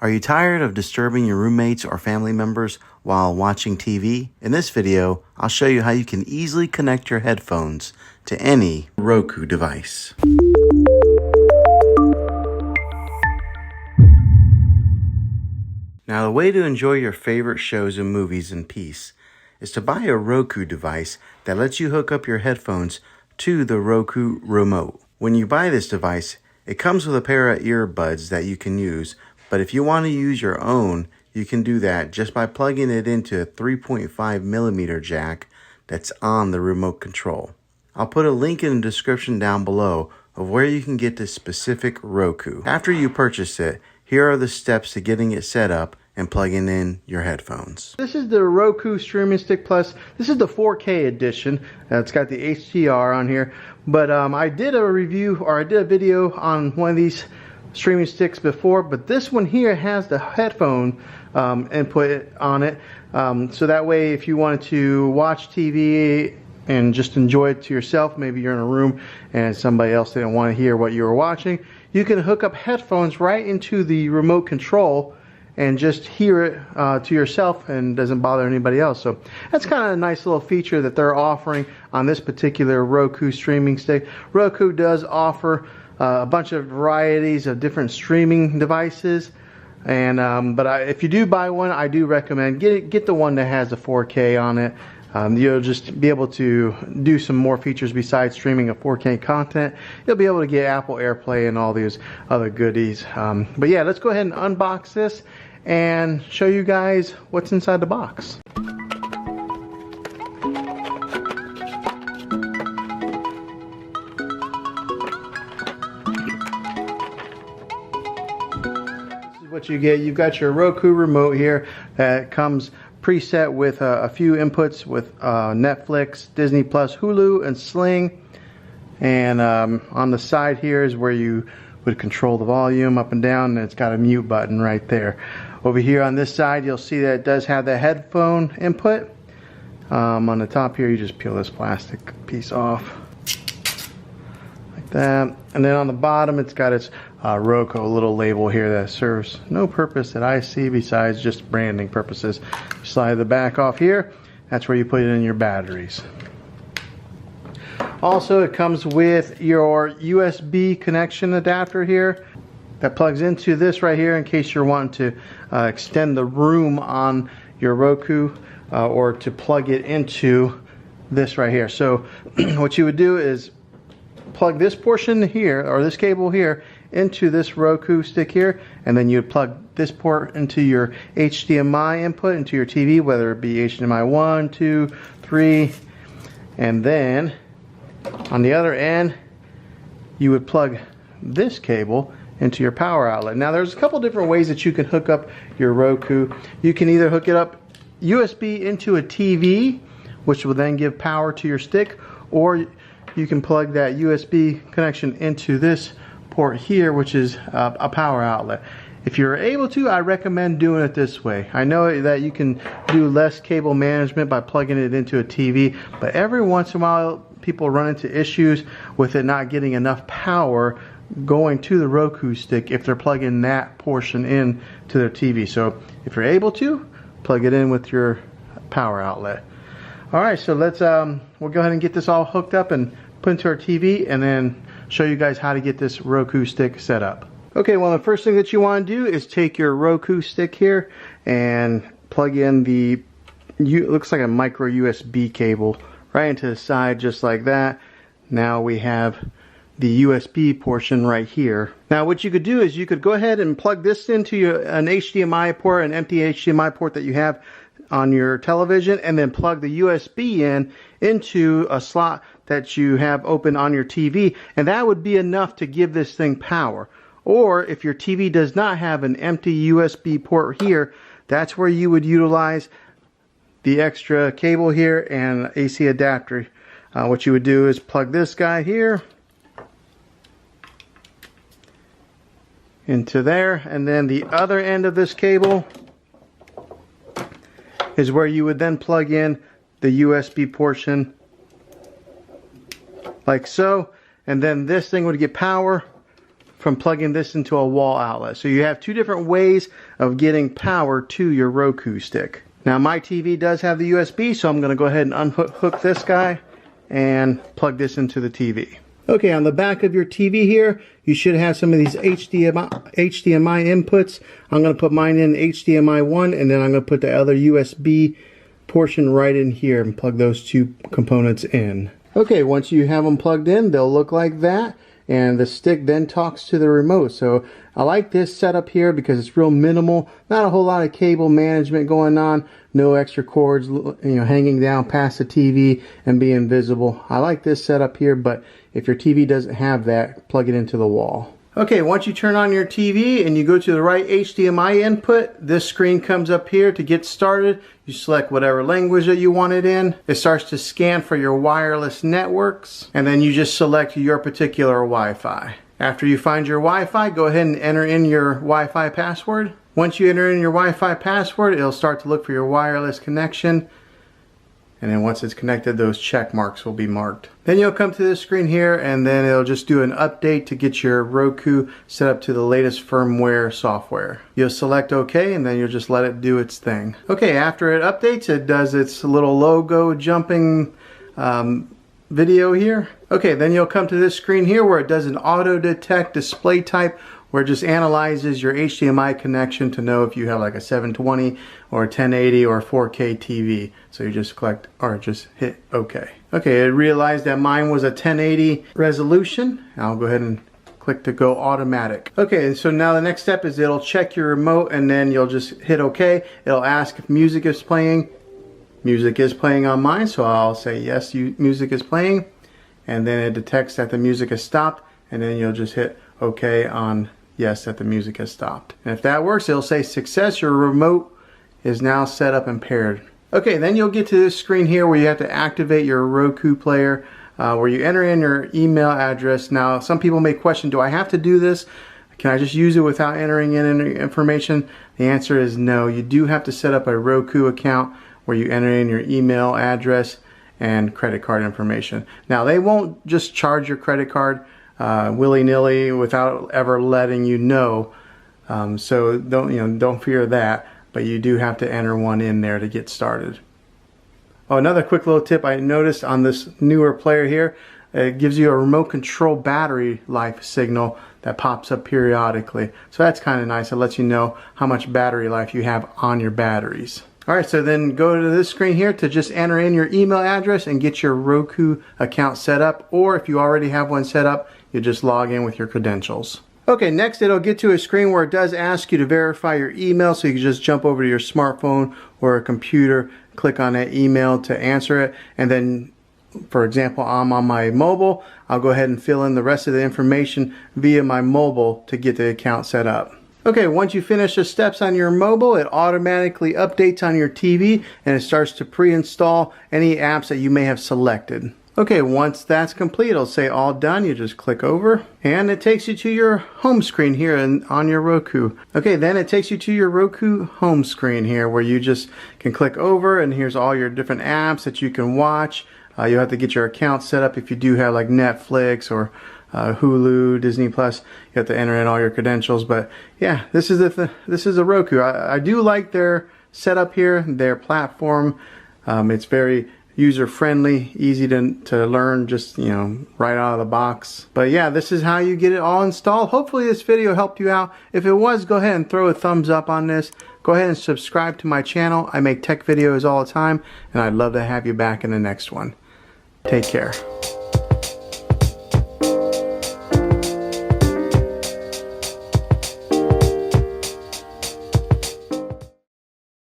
Are you tired of disturbing your roommates or family members while watching TV? In this video, I'll show you how you can easily connect your headphones to any Roku device. Now, the way to enjoy your favorite shows and movies in peace is to buy a Roku device that lets you hook up your headphones to the Roku remote. When you buy this device, it comes with a pair of earbuds that you can use, but if you want to use your own, you can do that just by plugging it into a 3.5mm jack that's on the remote control. I'll put a link in the description down below of where you can get this specific Roku. After you purchase it, here are the steps to getting it set up and plugging in your headphones. This is the Roku Streaming Stick Plus. This is the 4K edition. It's got the HDR on here. But I did a review, or I did a video on one of these streaming sticks before, but this one here has the headphone input on it. So that way, if you wanted to watch TV and just enjoy it to yourself, maybe you're in a room and somebody else didn't want to hear what you were watching, you can hook up headphones right into the remote control and just hear it to yourself, and doesn't bother anybody else. So that's kind of a nice little feature that they're offering on this particular Roku streaming stick. Roku does offer a bunch of varieties of different streaming devices, and if you do buy one, I do recommend get the one that has a 4K on it. You'll just be able to do some more features besides streaming of 4K content. You'll be able to get Apple AirPlay and all these other goodies. But yeah, let's go ahead and unbox this and show you guys what's inside the box. This is what you get. You've got your Roku remote here that comes preset with a few inputs with Netflix, Disney Plus, Hulu, and Sling. And on the side here is where you would control the volume up and down, and it's got a mute button right there. Over here on this side, you'll see that it does have the headphone input. On the top here, you just peel this plastic piece off like that. And then on the bottom, it's got its Roku little label here that serves no purpose that I see besides just branding purposes. Slide the back off here. That's where you put it in your batteries. Also, it comes with your USB connection adapter here that plugs into this right here in case you're wanting to extend the room on your Roku or to plug it into this right here. So what you would do is plug this portion here, or this cable here, into this Roku stick here, and then you'd plug this port into your HDMI input into your TV, whether it be HDMI 1, 2, 3, and then on the other end you would plug this cable into your power outlet. Now there's a couple different ways that you can hook up your Roku. You can either hook it up USB into a TV, which will then give power to your stick, or you can plug that USB connection into this port here, which is a power outlet. If you're able to, I recommend doing it this way. I know that you can do less cable management by plugging it into a TV, but every once in a while people run into issues with it not getting enough power going to the Roku stick if they're plugging that portion in to their TV. So if you're able to, plug it in with your power outlet. Alright, so let's we'll go ahead and get this all hooked up and put into our TV, and then show you guys how to get this Roku stick set up. Okay, well, the first thing that you want to do is take your Roku stick here and plug in the, it looks like a micro USB cable right into the side, just like that. Now we have the USB portion right here. Now what you could do is you could go ahead and plug this into an HDMI port, an empty HDMI port that you have on your television, and then plug the USB into a slot that you have open on your TV, and that would be enough to give this thing power. Or if your TV does not have an empty USB port here, that's where you would utilize the extra cable here and AC adapter. What you would do is plug this guy here into there, and then the other end of this cable is where you would then plug in the USB portion like so, and then this thing would get power from plugging this into a wall outlet. So you have two different ways of getting power to your Roku stick. Now my TV does have the USB, so I'm going to go ahead and unhook this guy and plug this into the TV. Okay, on the back of your TV here, you should have some of these HDMI inputs. I'm going to put mine in HDMI 1, and then I'm going to put the other USB portion right in here and plug those two components in. Okay, once you have them plugged in, they'll look like that, and the stick then talks to the remote. So I like this setup here because it's real minimal, not a whole lot of cable management going on, no extra cords, you know, hanging down past the TV and being visible. I like this setup here, but if your TV doesn't have that, plug it into the wall. Okay, once you turn on your TV and you go to the right HDMI input, this screen comes up here to get started. You select whatever language that you want it in. It starts to scan for your wireless networks, and then you just select your particular Wi-Fi. After you find your Wi-Fi, go ahead and enter in your Wi-Fi password. Once you enter in your Wi-Fi password, it'll start to look for your wireless connection. And then once it's connected, those check marks will be marked. Then you'll come to this screen here, and then it'll just do an update to get your Roku set up to the latest firmware software. You'll select OK, and then you'll just let it do its thing. Okay, after it updates, it does its little logo jumping video here. Okay, then you'll come to this screen here where it does an auto detect display type, where it just analyzes your HDMI connection to know if you have like a 720 or a 1080 or 4K TV. So you just click or just hit OK. Okay, it realized that mine was a 1080 resolution. I'll go ahead and click to go automatic. Okay, so now the next step is it'll check your remote, and then you'll just hit OK. It'll ask if music is playing. Music is playing on mine, so I'll say yes, music is playing. And then it detects that the music has stopped, and then you'll just hit OK on yes, that the music has stopped. And if that works, it'll say success, your remote is now set up and paired. Okay, then you'll get to this screen here where you have to activate your Roku player, where you enter in your email address. Now, some people may question, do I have to do this? Can I just use it without entering in any information? The answer is no. You do have to set up a Roku account where you enter in your email address and credit card information. Now, they won't just charge your credit card willy-nilly without ever letting you know, so don't fear that, but you do have to enter one in there to get started. Oh, another quick little tip I noticed on this newer player here, it gives you a remote control battery life signal that pops up periodically, so that's kind of nice. It lets you know how much battery life you have on your batteries. Alright, so then go to this screen here to just enter in your email address and get your Roku account set up, or if you already have one set up, you just log in with your credentials. Okay, next it'll get to a screen where it does ask you to verify your email, so you can just jump over to your smartphone or a computer, click on that email to answer it, and then, for example, I'm on my mobile, I'll go ahead and fill in the rest of the information via my mobile to get the account set up. Okay, once you finish the steps on your mobile, it automatically updates on your TV and it starts to pre-install any apps that you may have selected. Okay, once that's complete, it'll say all done. You just click over and it takes you to your home screen here on your Roku. Okay, then it takes you to your Roku home screen here where you just can click over, and here's all your different apps that you can watch. You'll have to get your account set up if you do have like Netflix or Hulu, Disney Plus. You have to enter in all your credentials, but yeah, this is a Roku. I do like their setup here, their platform. It's very user friendly, easy to learn, just right out of the box. But yeah, this is how you get it all installed. Hopefully this video helped you out. If it was, go ahead and throw a thumbs up on this. Go ahead and subscribe to my channel. I make tech videos all the time, and I'd love to have you back in the next one. Take care.